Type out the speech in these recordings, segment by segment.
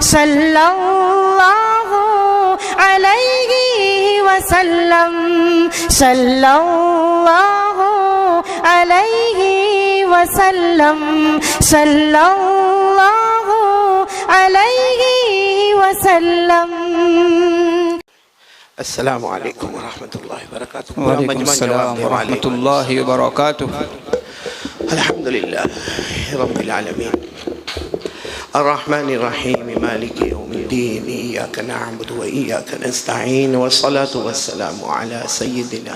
सल्लल्लाहु अलैहि वसल्लम सल्लल्लाहु अलैहि वसल्लम सल्लल्लाहु अलैहि वसल्लम। अस्सलामु अलैकुम व रहमतुल्लाहि व बरकातुहू। वालेकुम अस्सलाम व रहमतुल्लाहि व बरकातुहू। अल्हम्दुलिल्लाहि रब्बिल आलमीन अर्रहमानिर रहीम मालिकि यौमिद्दीन इय्याका नअबुदु व इय्याका नस्तईन वस्सलातु वस्सलामु अला सय्यिदिना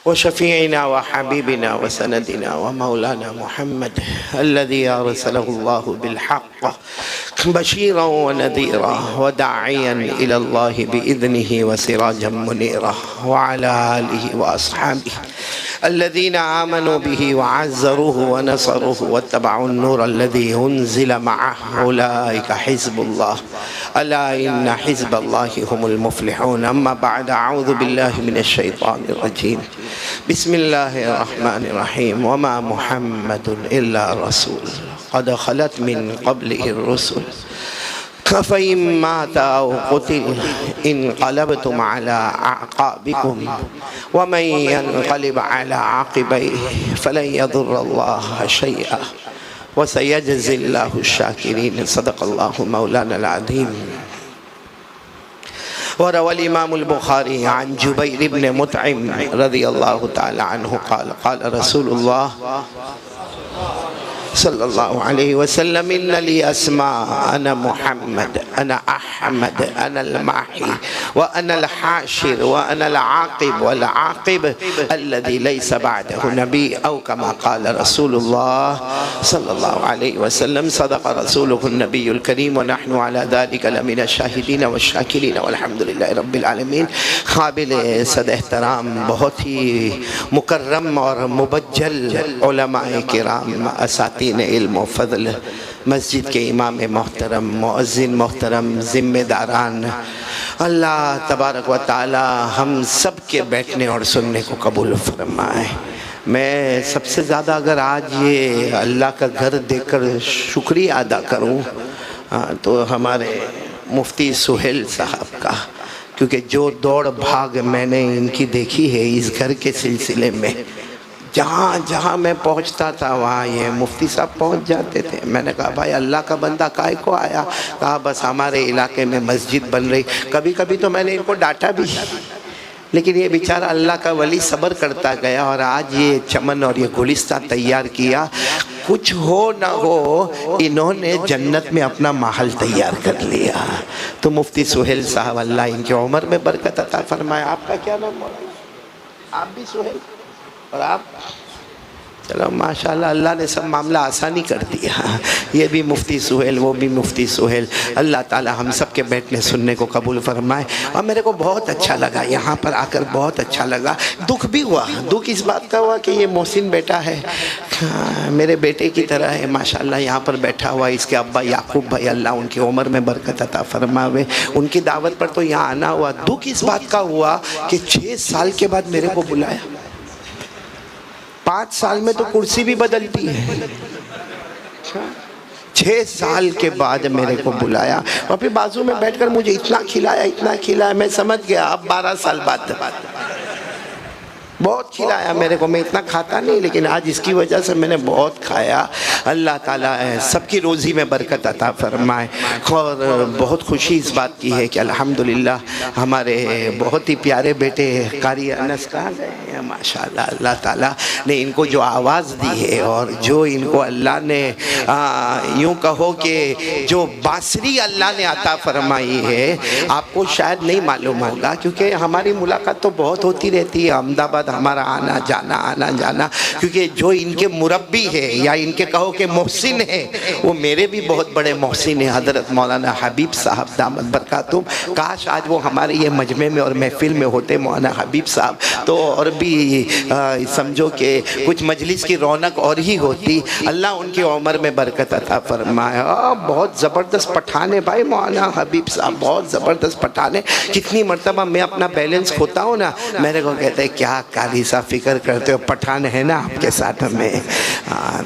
व शफीइना व हबीबिना व सनदिना व मौलाना मुहम्मद अल्लज़ी अरसलहुल्लाहु बिल हक़्क़ बशीरन व नज़ीरा व दाइयन इलल्लाहि बिइज़निहि व सिराजम मुनीरा व अला आलिहि व अस्हाबिहि अल्लज़ीना आमनू बिहि व अज़्ज़रूहु व नसरूहु वत्तबअुन नूर अल्लज़ी उन्ज़िल मअहु उलाइका हिज़्बुल्लाह अला इन्ना हिज़्बल्लाहि हुमुल मुफ़्लिहून। अम्मा बअद अऊज़ु बिल्लाहि मिनश शैतानिर रजीम। बिस्मिल्लाहिर रहमानिर रहीम। वमा मुहम्मदुन इल्ला रसूल क़द ख़लत मिन क़ब्लिहिर रुसूल अफ़इन मात औ क़ुतिल इन्क़लबतुम अला अअक़ाबिकुम वमन यन्क़लिब अला अक़बैहि फ़लन यज़ुर्रल्लाह शैअन वसयजज़िल्लाहु शाकिरीन। सदक़ल्लाहु मौलानल अज़ीम। वरवल इमामुल बुखारी अन जुबैर इब्न मुतइम रज़ियल्लाहु तआला अन्हु क़ाल क़ाल रसूलुल्लाह सल्लल्लाहु अलैहि वसल्लम इन्ना ली अस्मा अना मुहम्मद अना अहमद अना अल माही व अना अल हाशिर व अना अल आक़िब वल आक़िब अल्लज़ी लैसा बअदहु नबी औ कमा क़ाल रसूलुल्लाह सल्लल्लाहु अलैहि वसल्लम। सदक़ रसूलुहु नबियुल करीम व नहनु अला ज़ालिका लमिन शाहिदीन व शाकिरीन वल्हम्दुलिल्लाहि रब्बिल आलमीन। काबिल सद एहतराम बहुत ही मुकर्रम और मुबज्जल उलमाए किराम असातीन इल्म व फ़ज़ल मस्जिद के इमाम मोहतरम मुअज़्ज़िन मोहतरम ज़िम्मेदारान अल्लाह तबारक व तआला हम सब के बैठने और सुनने को कबूल फरमाए। मैं सबसे ज़्यादा अगर आज ये अल्लाह का घर देखकर शुक्रिया अदा करूँ तो हमारे मुफ्ती सुहेल साहब का, क्योंकि जो दौड़ भाग मैंने इनकी देखी है इस घर के सिलसिले में, जहाँ जहाँ मैं पहुँचता था वहाँ ये मुफ्ती साहब पहुँच जाते थे। मैंने कहा भाई अल्लाह का बंदा काहे को आया? कहा बस हमारे इलाके में मस्जिद बन रही। कभी कभी तो मैंने इनको डांटा भी, लेकिन ये बेचारा अल्लाह का वली सब्र करता गया और आज ये चमन और ये गुलिस्तान तैयार किया। कुछ हो ना हो इन्होंने जन्नत में अपना महल तैयार कर लिया। तो मुफ्ती सुहेल साहब अल्लाह इनकी उम्र में बरकत अता फरमाए। आपका क्या नाम है? आप भी सुहेल और आप? चलो माशाल्लाह, अल्लाह ने सब मामला आसानी कर दिया। ये भी मुफ्ती सुहेल, वो भी मुफ्ती सुहेल। अल्लाह ताला हम सब के बैठने सुनने को कबूल फरमाए। और मेरे को बहुत अच्छा लगा यहाँ पर आकर, बहुत अच्छा लगा। दुख भी हुआ। दुख इस बात का हुआ कि ये मोहसिन बेटा है, मेरे बेटे की तरह है माशाल्लाह, यहाँ पर बैठा हुआ। इसके अब्बा याकूब भाई अल्लाह उनकी उम्र में बरकत अता फरमावे। उनकी दावत पर तो यहाँ आना हुआ। दुख इस बात का हुआ कि 6 साल के बाद मेरे को बुलाया। 5 साल में तो कुर्सी भी बदलती है। 6 साल के बाद मेरे को बुलाया और फिर बाजू में बैठकर मुझे इतना खिलाया। मैं समझ गया अब 12 साल बाद बहुत खिलाया मेरे को। मैं इतना खाता नहीं, लेकिन आज इसकी वजह से मैंने बहुत खाया। अल्लाह ताला सबकी रोज़ी में बरकत अता फरमाए। और बहुत खुशी इस बात की है कि अल्हम्दुलिल्लाह हमारे बहुत ही प्यारे बेटे कारी अनस कहाँ गए हैं माशाल्लाह। अल्लाह ताला ने इनको जो आवाज़ दी है और जो इनको अल्लाह ने यूँ कहो कि जो बांसुरी अल्लाह ने अता फरमाई है, आपको शायद नहीं मालूम होगा क्योंकि हमारी मुलाकात तो बहुत होती रहती है। अहमदाबाद हमारा आना जाना, क्योंकि जो इनके मुरब्बी है या इनके कहो कि मोहसिन है, वो मेरे भी बहुत बड़े मोहसिन हैं, हज़रत मौलाना हबीब साहब दामत बरकातुम। काश आज वो हमारे ये मजमे में और महफिल में होते मौलाना हबीब साहब, तो और भी ही समझो कि कुछ मजलिस की रौनक और ही होती। अल्लाह उनकी उम्र में बरकत अता फरमाए। बहुत ज़बरदस्त पठान है भाई मौलाना हबीब साहब, बहुत ज़बरदस्त पठान है। कितनी मरतबा मैं अपना बैलेंस खोता हूँ ना, मेरे को कहते हैं क्या कारी सा फिक्र करते हो, पठान है ना आपके साथ में।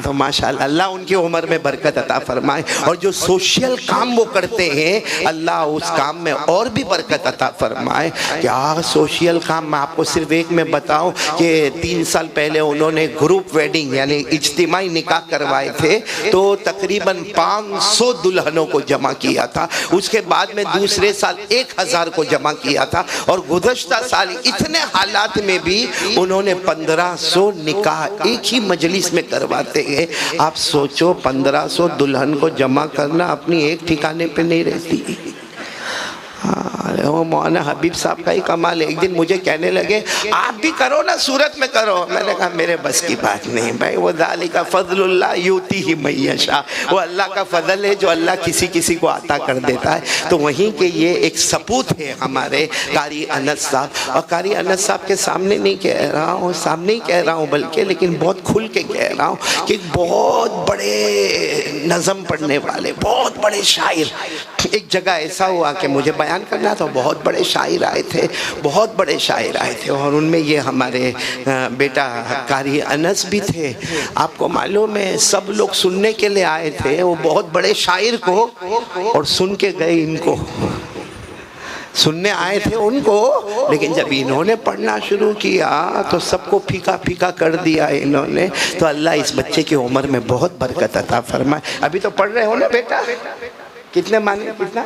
तो माशाल्लाह अल्लाह उनकी उम्र में बरकत अता फरमाए। और जो सोशल काम वो करते हैं अल्लाह उस काम में और भी बरकत अता फरमाए। क्या सोशल काम, मैं आपको सिर्फ एक में बताऊं कि 3 साल पहले उन्होंने ग्रुप वेडिंग यानी इज्तिमाई निकाह करवाए थे, तो तकरीबन 500 दुल्हनों को जमा किया था। उसके बाद में दूसरे साल 1000 को जमा किया था। और गुज़श्ता साल इतने हालात में भी उन्होंने 1500 निकाह एक ही मजलिस में करवाते हैं। आप सोचो 1500 दुल्हन को जमा करना अपनी एक ठिकाने पे नहीं रहती। वो मौलाना हबीब साहब का ही कमाल है। एक दिन मुझे कहने लगे आप भी करो ना, सूरत में करो। मैंने कहा मेरे बस की बात नहीं भाई, वो ज़ालिका फ़ज़लुल्लाह यूती ही मैयशा, वो अल्लाह का फजल है जो अल्लाह किसी किसी को अता कर देता है। तो वहीं के ये एक सपूत है हमारे कारी अनस साहब। और कारी अनस साहब के सामने नहीं कह रहा हूँ, सामने ही कह रहा हूँ बल्कि, लेकिन बहुत खुल के कह रहा हूँ कि बहुत बड़े नज़म पढ़ने वाले, बहुत बड़े शायर। एक जगह ऐसा हुआ कि मुझे बयान करना था, बहुत बड़े शायर आए थे, बहुत बड़े शायर आए थे। और उनमें ये हमारे बेटा कारी अनस भी थे। आपको मालूम है सब लोग सुनने के लिए आए थे वो बहुत बड़े शायर को, और सुन के गए इनको। सुनने आए थे उनको, लेकिन जब इन्होंने पढ़ना शुरू किया तो सबको फीका फीका कर दिया इन्होंने। तो अल्लाह इस बच्चे की उम्र में बहुत बरकत अता फरमाए। अभी तो पढ़ रहे हो ना बेटा, कितने माने, कितना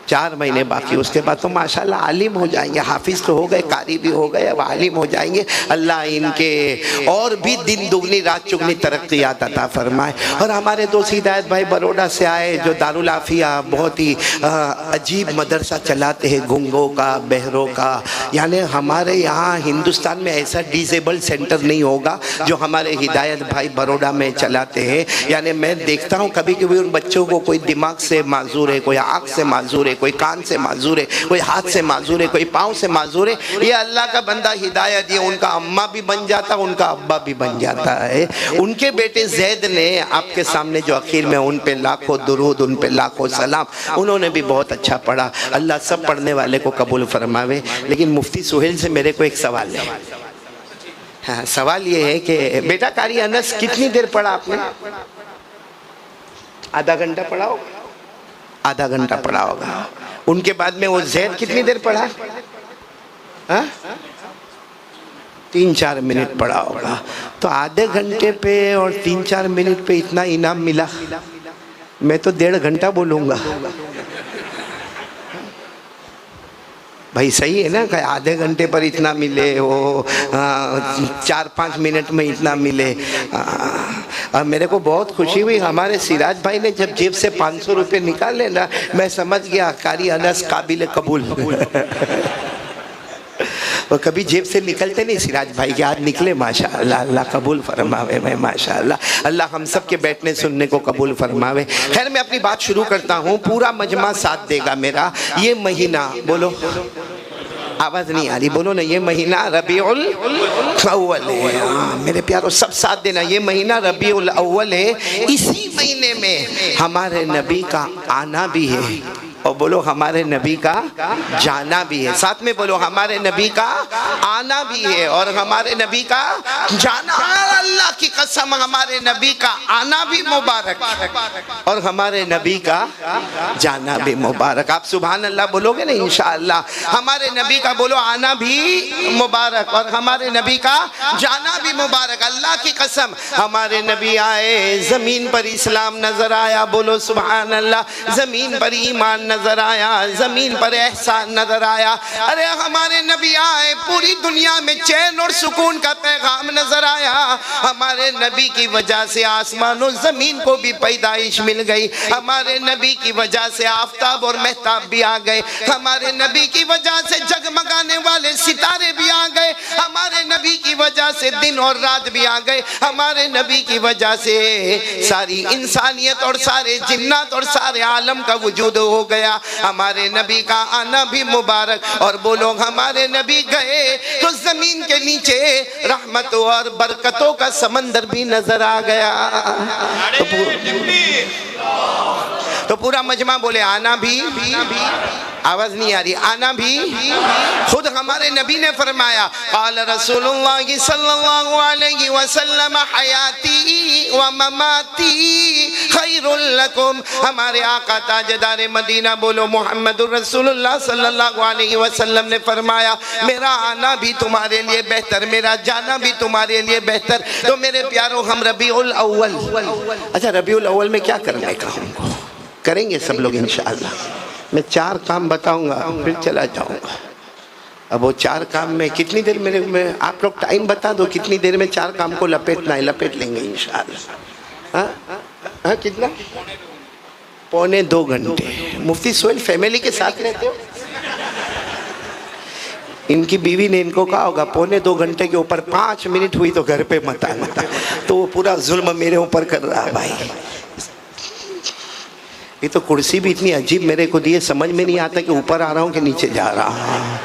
4 महीने बाकी, उसके बाद तो माशाल्लाह आलिम हो जाएंगे। हाफिज तो हो गए, कारी भी हो गए, अब आलिम हो जाएंगे। अल्लाह इनके और भी दिन दुगनी रात चुगनी तरक्कियात अता फरमाए। और हमारे दोस्त हिदायत भाई बरोड़ा से आए जो दारुल आफिया बहुत ही अजीब मदरसा चलाते हैं, गूंगों का, बहरों का। यानी हमारे यहाँ हिंदुस्तान में ऐसा डिसेबल सेंटर नहीं होगा जो हमारे हिदायत भाई बरोड़ा में चलाते हैं। यानी मैं देखता हूँ कभी कभी उन बच्चों को कोई दिमाग से माजूर है, कोई आँख से माजूर है, कोई कान से माजूर है, कोई हाथ से माजूर है, कोई पाँव से माजूर है। ये अल्लाह का बंदा हिदायत, ये उनका अम्मा भी बन जाता, उनका अब्बा भी बन जाता है। उनके बेटे जैद ने आपके सामने जो आखिर में, उन पे लाखों दुरूद, उन पे लाखों सलाम। उन्होंने भी बहुत अच्छा पढ़ा। अल्लाह सब पढ़ने वाले को कबूल फरमावे। लेकिन मुफ्ती सुहेल से मेरे को एक सवाल है। हाँ, सवाल ये है कि बेटा कारी अनस कितनी देर पढ़ा आपने? आधा घंटा पढ़ा होगा, आधा घंटा पढ़ा होगा। उनके बाद में वो जैद कितनी देर पढ़ा? 3-4 मिनट पढ़ा होगा। तो आधे घंटे पे और 3-4 मिनट पे इतना इनाम मिला। मैं तो 1.5 घंटा बोलूँगा भाई। सही है ना कि आधे घंटे पर इतना मिले, वो 4-5 मिनट में इतना मिले। और मेरे को बहुत खुशी हुई, हमारे सिराज भाई ने जब जेब से 500 रुपये निकाले ना, मैं समझ गया कारी अनस काबिल कबूल। वो कभी जेब से निकलते नहीं सिराज भाई के, आज निकले माशाअल्लाह। अल्लाह कबूल फरमावे भाई माशाअल्लाह। अल्लाह हम सब के बैठने सुनने को कबूल फरमावे। खैर मैं अपनी बात शुरू करता हूँ, पूरा मजमा साथ देगा मेरा। ये महीना, बोलो आवाज़ नहीं आ रही, बोलो ना, ये महीना रबीउल अव्वल है। मेरे प्यारों सब साथ देना, ये महीना रबीउल अव्वल है। इसी महीने में हमारे नबी का आना भी है, और बोलो हमारे नबी का जाना भी है। साथ में बोलो हमारे नबी का आना भी है और हमारे नबी का जाना। अल्लाह की कसम, हमारे नबी का आना भी मुबारक और हमारे नबी का जाना भी मुबारक। आप सुभान अल्लाह बोलोगे ना इंशाअल्लाह। हमारे नबी का बोलो आना भी मुबारक और हमारे नबी का जाना भी मुबारक। अल्लाह की कसम, हमारे नबी आए, जमीन पर इस्लाम नजर आया, बोलो सुभान अल्लाह। जमीन पर ईमान नजर आया, जमीन पर एहसान नजर आया। अरे हमारे नबी आए, पूरी दुनिया में चैन और सुकून का पैगाम नजर आया। हमारे नबी की वजह से आसमान और जमीन को भी पैदाइश मिल गई। हमारे नबी की वजह से आफताब और महताब भी आ गए। हमारे नबी की वजह से जगमगाने वाले सितारे भी आ गए। हमारे नबी की वजह से दिन और रात भी आ गए। हमारे नबी की वजह से सारी इंसानियत और सारे जिन्नात और सारे आलम का वजूद हो गया। गया, हमारे नबी का आना भी मुबारक। और वो लोग हमारे नबी गए तो जमीन के नीचे रहमतों और बरकतों का समंदर भी नजर आ गया। तो पूरा मजमा बोले आना भी, आवाज नहीं आ रही, आना भी। खुद हमारे नबी ने फरमाया क़ाल रसूलुल्लाह सल्लल्लाहु अलैहि वसल्लम हयाती व ममाती खैरुल लकुम। हमारे आका ताजदार मदीना बोलो मोहम्मदुर रसूलुल्लाह सल्लल्लाहु अलैहि वसल्लम ने फरमाया मेरा आना भी तुम्हारे लिए बेहतर, मेरा जाना भी तुम्हारे लिए बेहतर। तो मेरे प्यारों हम रबीउल अव्वल, अच्छा रबीउल अव्वल में क्या करने का हमको करेंगे सब लोग इंशाअल्लाह। मैं 4 काम बताऊंगा फिर चला जाऊंगा। अब वो 4 काम में कितनी देर मेरे में, आप लोग टाइम बता दो कितनी देर में 4 काम को लपेटना है, लपेट लेंगे इंशाअल्लाह। हाँ कितना? 1.25 घंटे। मुफ्ती सोहेल फैमिली के साथ रहते हो? इनकी बीवी ने इनको कहा होगा 1.25 घंटे के ऊपर 5 मिनट हुई तो घर पे मत आना, तो वो पूरा जुल्म मेरे ऊपर कर रहा है भाई। ये तो कुर्सी भी इतनी अजीब मेरे को दी है, समझ में नहीं आता कि ऊपर आ रहा हूँ कि नीचे जा रहा हूँ।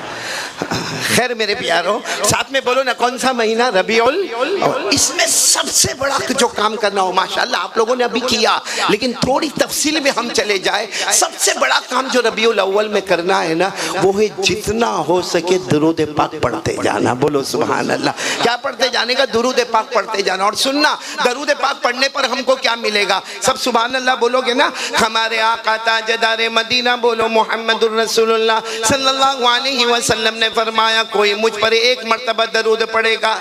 खैर मेरे प्यारों, साथ में बोलो ना कौन सा महीना? रबीउल। इसमें सबसे बड़ा जो काम करना हो, माशाल्लाह आप लोगों ने अभी किया, लेकिन थोड़ी तफसील में हम चले जाए। सबसे बड़ा काम जो रबीउल अव्वल में करना है ना, वो है जितना हो सके दुरूद पाक पढ़ते जाना। बोलो सुभान अल्लाह। क्या पढ़ते जाने का? दुरूद पाक पढ़ते जाना। और सुनना, दरूद पाक पढ़ने पर हमको क्या मिलेगा? सब सुभान अल्लाह बोलोगे ना। हमारे आका ताजदार मदीना बोलो मोहम्मदुर रसूलुल्लाह सल्लल्लाहु अलैहि वसल्लम ने फरमाया कोई मुझ पर 1 मर्तबा दरूद पढ़ेगा।